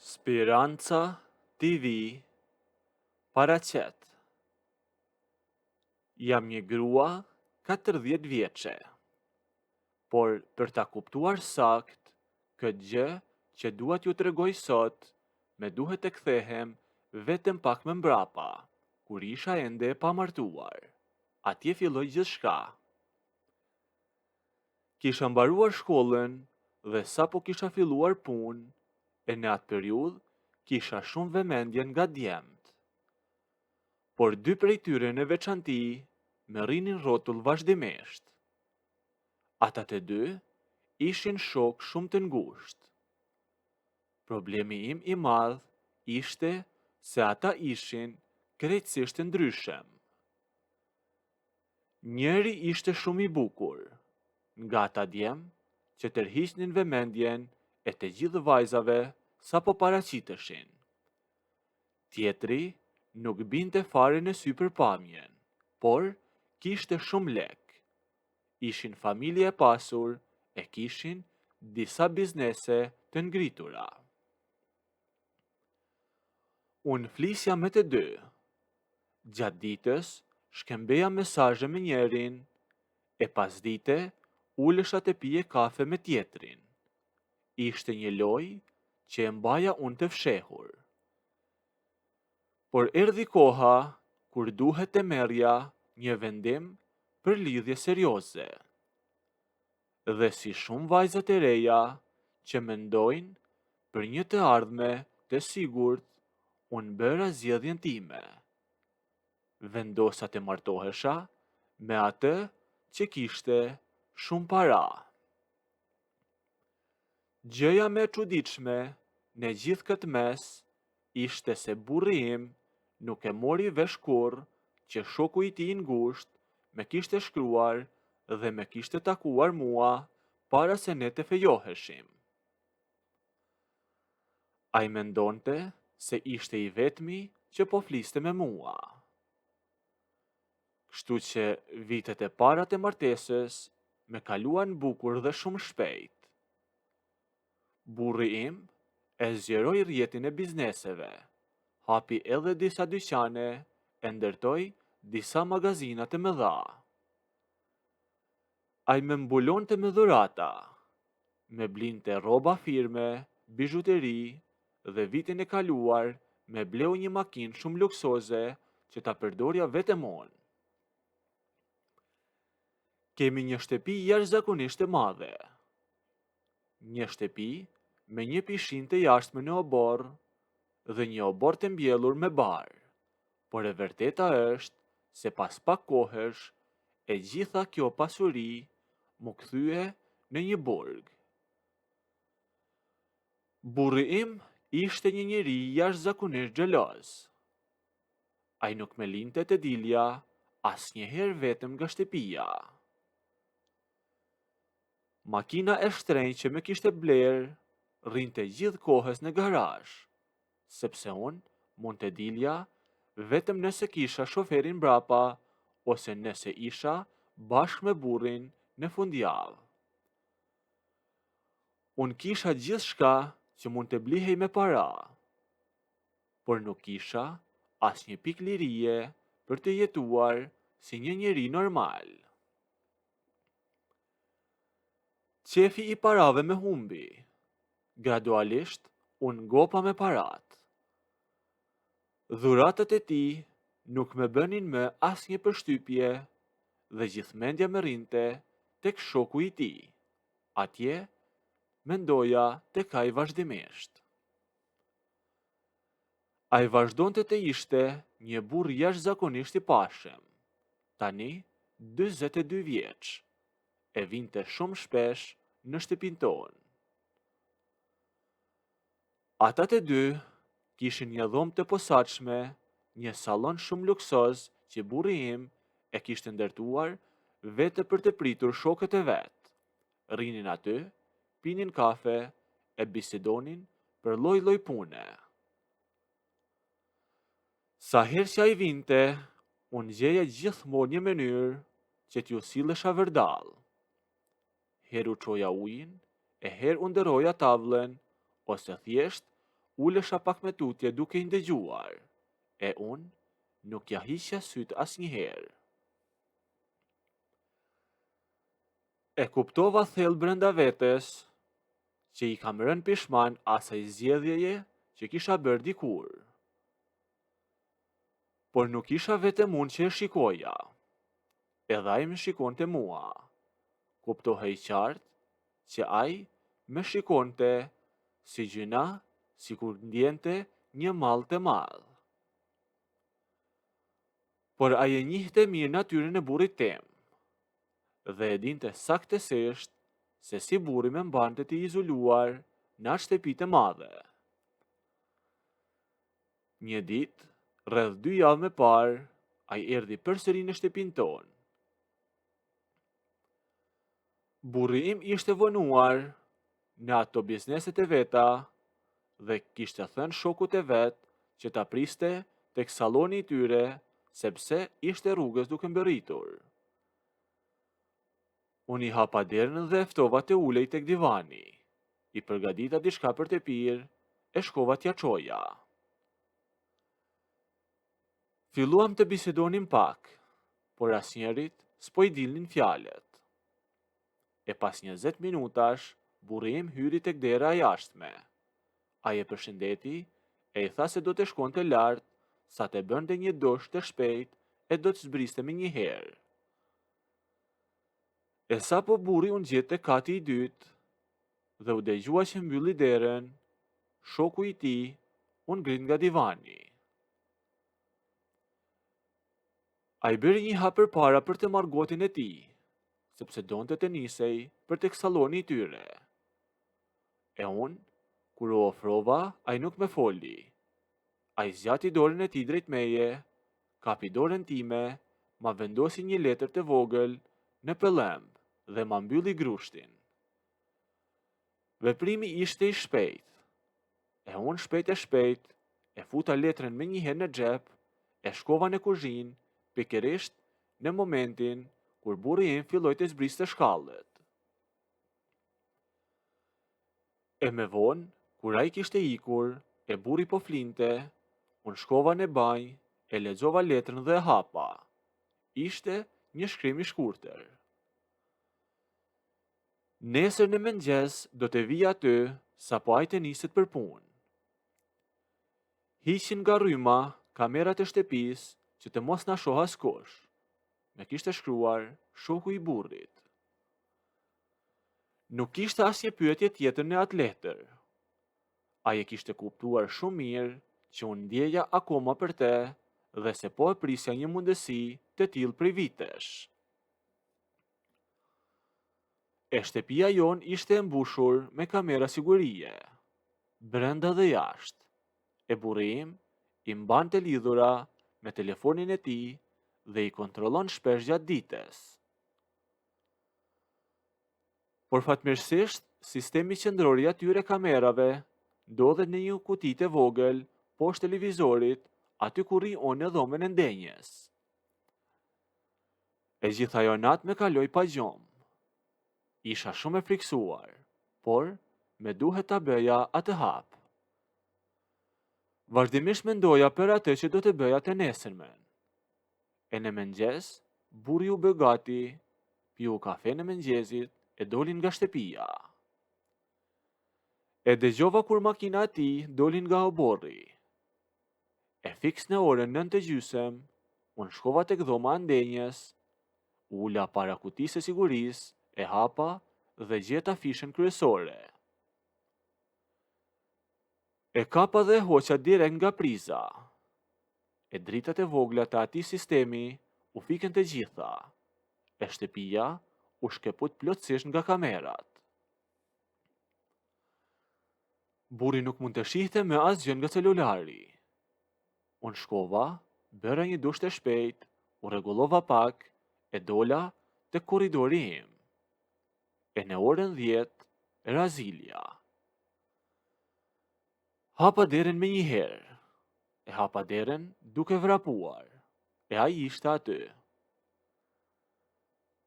Speranca TV paraqet. Jam një grua 40 vjeçe, por për ta kuptuar sakt këtë gjë që dua t'ju tregoj sot, me duhet të kthehem vetëm pak më mbrapa, kur isha ende e pamartuar. Atje filloi gjithçka. Kisha mbaruar shkollën dhe sapo kisha filluar punë, e në atë periudhë kisha shumë vëmendje nga djemt. Por dy prej tyre në veçanti me rrinin rrotull vazhdimisht. Ata të dy ishin shok shumë të ngushtë. Problemi im i madh ishte se ata ishin krejtësisht të ndryshëm. Njëri ishte shumë i bukur, nga ata djem që tërhiqnin vëmendjen e të gjithë vajzave sapo paraqiteshin. Tjetri nuk binte fare në sypërpamjen, por kishte shumë lek. Ishin familje e pasur e kishin disa biznese të ngritura. Unë flisja me të dy. Gjatë ditës shkëmbeja mesazhe me njërin, e pas dite ulesha të pije kafe me tjetrin. Ishte një lojë që e mbaja unë të fshehur. Por erdhi koha kur duhet të merrja një vendim për lidhje serioze. Dhe si shumë vajzat e reja që mendojnë për një të ardhme të sigurt, unë bëra zgjedhjen time. Vendosa të martohesha me atë që kishte shumë para. Gjëja më e çuditshme në gjithë këtë mes ishte se burri im nuk e mori vesh kurrë që shoku i tij i ngushtë me kishte shkruar dhe me kishte takuar mua para se ne të fejoheshim. Ai mendonte se ishte i vetmi që po fliste me mua. Kështu që vitet e para të martesës me kaluan bukur dhe shumë shpejt. Burri im e zgjeroi rrjetin e bizneseve, hapi edhe disa dyqane, e ndërtoi disa magazina të mëdha. Ai më mbulonte me dhurata, me blinte rroba firme, bizhuteri dhe vitin e kaluar me bleu një makinë shumë luksoze që ta përdorja vetëm unë. Kemi një shtëpi jashtëzakonisht të madhe. Një shtëpi me një pishinë të jashtme në obor dhe një obor të mbjellur me bar. Por e vërteta është se pas pak kohësh e gjitha kjo pasuri mu kthye në një burg. Burri im ishte një njeri jashtëzakonisht xheloz. Ai nuk më linte të dilja asnjëherë vetëm nga shtëpia. Makina e shtrenjtë që më kishte bler rrinte gjithë kohës në garazh, sepse unë mund të dilja vetëm nëse kisha shoferin mbrapa ose nëse isha bashkë me burrin në fundjavë. Unë kisha gjithçka që mund të blihej me para, por nuk kisha asnjë pikë lirie për të jetuar si një njeri normal. Qefi i parave me humbi. Gradualisht, unë ngopa me parat. Dhuratat e tij nuk më bënin më asnjë përshtypje dhe gjithmendja më rrinte tek shoku i tij. Atje mendoja tek ai vazhdimisht. Ai vazhdonte të ishte një burr jashtëzakonisht i pashëm. Tani 42 vjeç. E vinte shumë shpesh në shtëpinë tonë. Ata të dy kishin një dhomë të posaçme, një sallon shumë luksoz që burri im e kishte ndërtuar vetë për të pritur shokët e vet. Rrinin aty, pinin kafe e bisedonin për lloj-lloj pune. Sa herë që ai vinte, unë gjeja gjithmonë një mënyrë që t'ju sillesha vërdall. Herë u çoja ujin, e herë u ndërroja tavlën, ose thjesht ulesha pak me tutje duke i ndëgjuar, e unë nuk ja hiqja syt asnjëherë. E kuptova thellë brenda vetes që i kam rënë pishman asaj zgjedhjeje që kisha bërë dikur. Por nuk isha vetëm unë që e shikoja, edhe ai më shikonte mua. Kuptohej qartë që ai më shikonte si gjëna, sikur ndjente një mall të madh. Por ai e njihte mirë natyrën e burrit tim dhe e dinte saktësisht se si burri më mbante të izoluar në shtëpi të madhe. Një ditë, rreth 2 javë më parë, ai erdhi përsëri në shtëpinë tonë. Burri im ishte vonuar në ato bizneset e veta dhe kishte thënë shokut e vet që ta priste tek salloni i tyre sepse ishte rrugës duke mbërritur. Unë i hapa derën dhe ftova të ulej tek divani. I përgatita diçka për të pirë, e shkova t'ja çoja. Filluam të bisedonim pak, por asnjërit s'po i dilnin fjalët. E pas 20 minutash, burri im hyri tek dera e jashtme. Ai e përshëndeti e i tha se do të shkonte lart sa të bënte një dush të shpejt e do të zbriste me njëherë. E sa po burri unë gjetë te kati i dytë dhe u dëgjua që mbylli derën, shoku i tij unë ngrit nga divani. Ai bëri një hap përpara për të marrë gotin e tij, sepse donte të nisej për tek salloni i tyre. E unë, kur u ofrova, ai nuk më foli. Ai zgjati dorën e tij drejt meje, kapi dorën time, ma vendosi një letër të vogël në pëllemb dhe ma mbylli grushtin. Veprimi ishte i shpejt. E unë shpejt e futa letrën me njëherë në xhep, e shkova në kuzhinë, pikërisht në momentin kur burri im filloi të zbriste shkallët. E me vonë, kur ai kishte ikur, e burri po flinte, unë shkova në banjë, e lexova letrën dhe e hapa. Ishte një shkrim i shkurtër. Nesër në mëngjes do të vija aty sapo ai të niset për punë. Hiqin nga rryma kamerat e shtëpisë që të mos na shoh askush. Me kishte shkruar shoku i burrit. Nuk kishte asnjë pyetje tjetër në atë letër. Ai e kishte kuptuar shumë mirë që unë ndjeja akoma për te dhe se po e prisja një mundësi të tillë prej vitesh. E shtëpia jon ishte e mbushur me kamera sigurie, brenda dhe jashtë. E burri im i mbante lidhura me telefonin e tij dhe i kontrollon shpesh gjatë ditës. Por fatmirësisht, sistemi qendror i atyre kamerave ndodhet në një kuti të vogël poshtë televizorit, aty ku rri unë në dhomën e ndenjes. E gjithë ajo natë më kaloi pa gjumë. Isha shumë e friksuar, por me duhet ta bëja atë hap. Vazhdimisht mendoja për atë që do të bëja të nesërmen. E në mëngjes, burri u bë gati, piu kafe në mëngjesit e dolin nga shtëpia. E dëgjova kur makina e tij dolin nga oborri. E fiks në orën 9:30, unë shkova tek dhoma e ndenjes, ula para kutisë së sigurisë, e hapa dhe gjeta fishën kryesore. E kapa dhe hoqa direkt nga priza. E dritat e vogla të atij sistemi u fikën të gjitha. E shtëpia u shkëput plotësisht nga kamerat. Burri nuk mund të shihte me asgjë nga celulari. Unë shkova, bëra një dush të shpejt, u rregullova pak, e dola te korridori im. E në orën 10, era zilja. Hapa derën me njëherë. E hapa derën duke vrapuar. E ai ishte aty.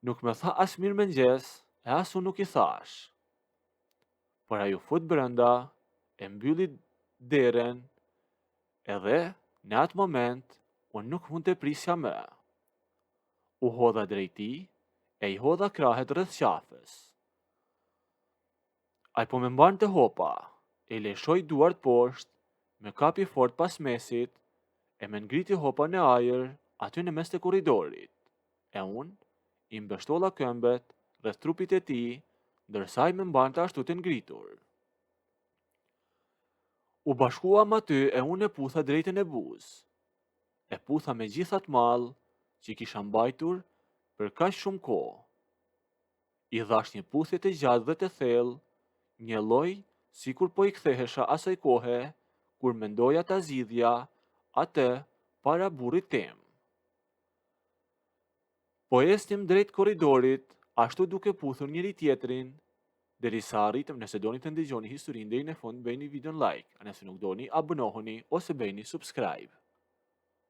Nuk më tha as mirë mëngjes, e as unë nuk i thash. Por ai u fut brenda, e mbylli deren, edhe në atë moment unë nuk mund të prisja më. U hodha drejt tij e I hodha krahet rreth qafës. Ai po më mbante hopa, e lëshoi duart poshtë, më kapi fort pas mesit, e më ngriti hopa në ajër aty në mes të korridorit, e unë I mbështolla këmbët rreth trupit e tij, ndërsa ai më mbante ashtu të ngritur. U bashkuam aty e unë e putha drejtën e buzë. E putha me gjithë atë mall që I kisha mbajtur për kaq shumë kohë. I dhash një puthje të gjatë dhe të thellë, një lloj sikur po I kthehesha asaj kohe kur mendoja ta zgjidhja atë para burrit tim. Po ecnim drejt korridorit, ashtu duke puthur njëri tjetrin, derisa arritëm. Nëse doni të ndëgjoni historinë deri në fund, bëjni videon like, a nëse nuk doni, abonohuni ose bëjni subscribe.